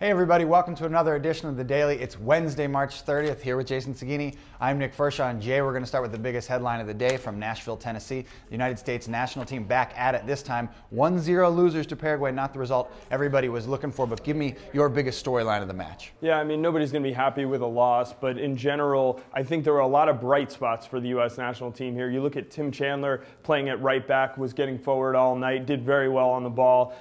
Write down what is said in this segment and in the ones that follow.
Hey everybody, welcome to another edition of The Daily. It's Wednesday, March 30th, here with Jason Seguini. I'm Nick Fershaw, and Jay, we're going to start with the biggest headline of the day from Nashville, Tennessee. The United States national team back at it this time. 1-0 losers to Paraguay, not the result everybody was looking for, but give me your biggest storyline of the match. Yeah, I mean, nobody's going to be happy with a loss, but in general, I think there were a lot of bright spots for the U.S. national team here. You look at Tim Chandler playing at right back, was getting forward all night, did very well on the ball.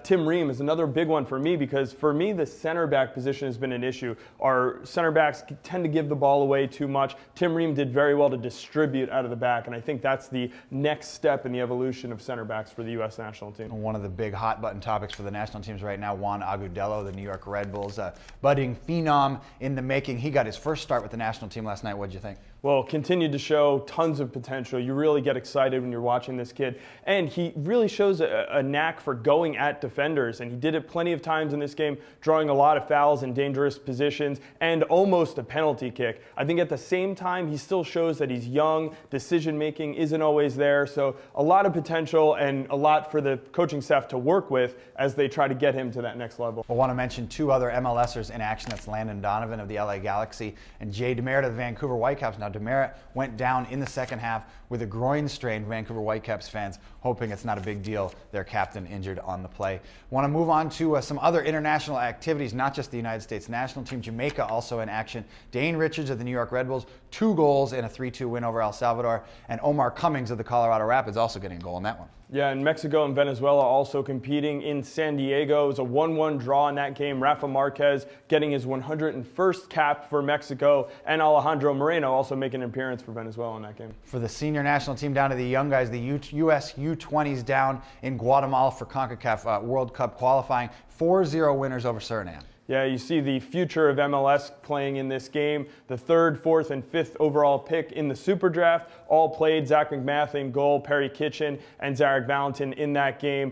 Tim Ream is another big one for me because for me, the center back position has been an issue. Our center backs tend to give the ball away too much. Tim Ream did very well to distribute out of the back, and I think that's the next step in the evolution of center backs for the U.S. national team. One of the big hot button topics for the national teams right now, Juan Agudelo, the New York Red Bulls, budding phenom in the making. He got his first start with the national team last night. What did you think? Well, continued to show tons of potential. You really get excited when you're watching this kid. And he really shows a knack for going at defenders. And he did it plenty of times in this game, drawing a lot of fouls in dangerous positions and almost a penalty kick. I think at the same time, he still shows that he's young. Decision-making isn't always there. So a lot of potential and a lot for the coaching staff to work with as they try to get him to that next level. I want to mention two other MLSers in action. That's Landon Donovan of the LA Galaxy and Jay DeMeritt of the Vancouver Whitecaps. Now, DeMeritt went down in the second half with a groin strain. Vancouver Whitecaps fans hoping it's not a big deal. Their captain injured on the play. Want to move on to some other international activities, not just the United States national team. Jamaica also in action. Dane Richards of the New York Red Bulls, 2 goals in a 3-2 win over El Salvador. And Omar Cummings of the Colorado Rapids also getting a goal in that one. Yeah, and Mexico and Venezuela also competing in San Diego. It was a 1-1 draw in that game. Rafa Marquez getting his 101st cap for Mexico, and Alejandro Moreno also making an appearance for Venezuela in that game. For the senior national team, down to the young guys, the U.S. U20s down in Guatemala for CONCACAF World Cup qualifying. 4-0 winners over Suriname. Yeah, you see the future of MLS playing in this game. The 3rd, 4th, and 5th overall pick in the Super Draft all played. Zach McMath in goal, Perry Kitchen, and Zarek Valentin in that game.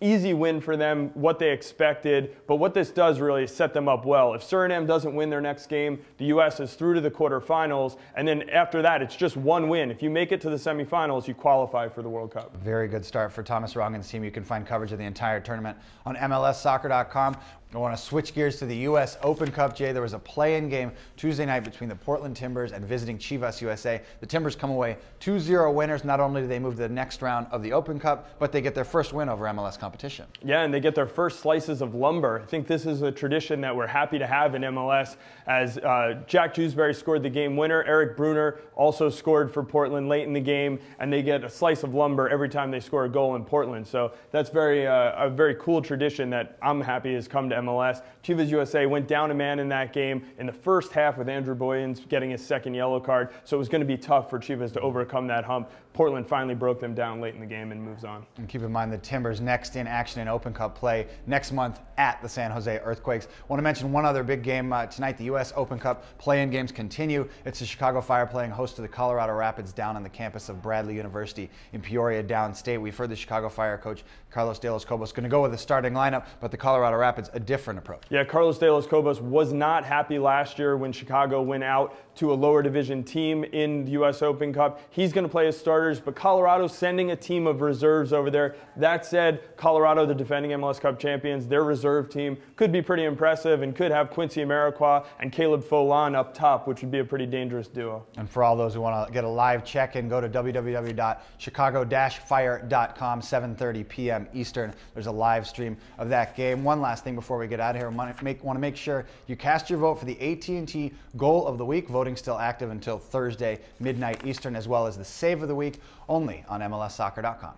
Easy win for them, what they expected, but what this does really is set them up well. If Suriname doesn't win their next game, the U.S. is through to the quarterfinals, and then after that, it's just one win. If you make it to the semifinals, you qualify for the World Cup. Very good start for Thomas Rongen's team. You can find coverage of the entire tournament on MLSsoccer.com. I want to switch gears to the U.S. Open Cup, Jay. There was a play-in game Tuesday night between the Portland Timbers and visiting Chivas USA. The Timbers come away 2-0 winners. Not only do they move to the next round of the Open Cup, but they get their first win over MLS competition. Yeah, and they get their first slices of lumber. I think this is a tradition that we're happy to have in MLS, as Jack Jewsbury scored the game winner. Eric Bruner also scored for Portland late in the game, and they get a slice of lumber every time they score a goal in Portland. So that's a very cool tradition that I'm happy has come to MLS. Chivas USA went down a man in that game in the first half with Andrew Boyens getting his 2nd yellow card, so it was going to be tough for Chivas to overcome that hump. Portland finally broke them down late in the game and moves on. And keep in mind the Timbers next in action in Open Cup play next month at the San Jose Earthquakes. I want to mention one other big game tonight. The U.S. Open Cup play-in games continue. It's the Chicago Fire playing host to the Colorado Rapids down on the campus of Bradley University in Peoria downstate. We've heard the Chicago Fire coach Carlos de los Cobos going to go with the starting lineup, but the Colorado Rapids a different approach. Yeah, Carlos de los Cobos was not happy last year when Chicago went out to a lower division team in the U.S. Open Cup. He's going to play his starters, but Colorado's sending a team of reserves over there. That said, Colorado, the defending MLS Cup champions, their reserve team could be pretty impressive and could have Quincy Amarikwa and Caleb Folan up top, which would be a pretty dangerous duo. And for all those who want to get a live check-in, go to www.chicago-fire.com, 7:30 p.m. Eastern. There's a live stream of that game. One last thing before we get out of here. I want to make sure you cast your vote for the AT&T Goal of the Week. Voting still active until Thursday, midnight Eastern, as well as the Save of the Week, only on MLSsoccer.com.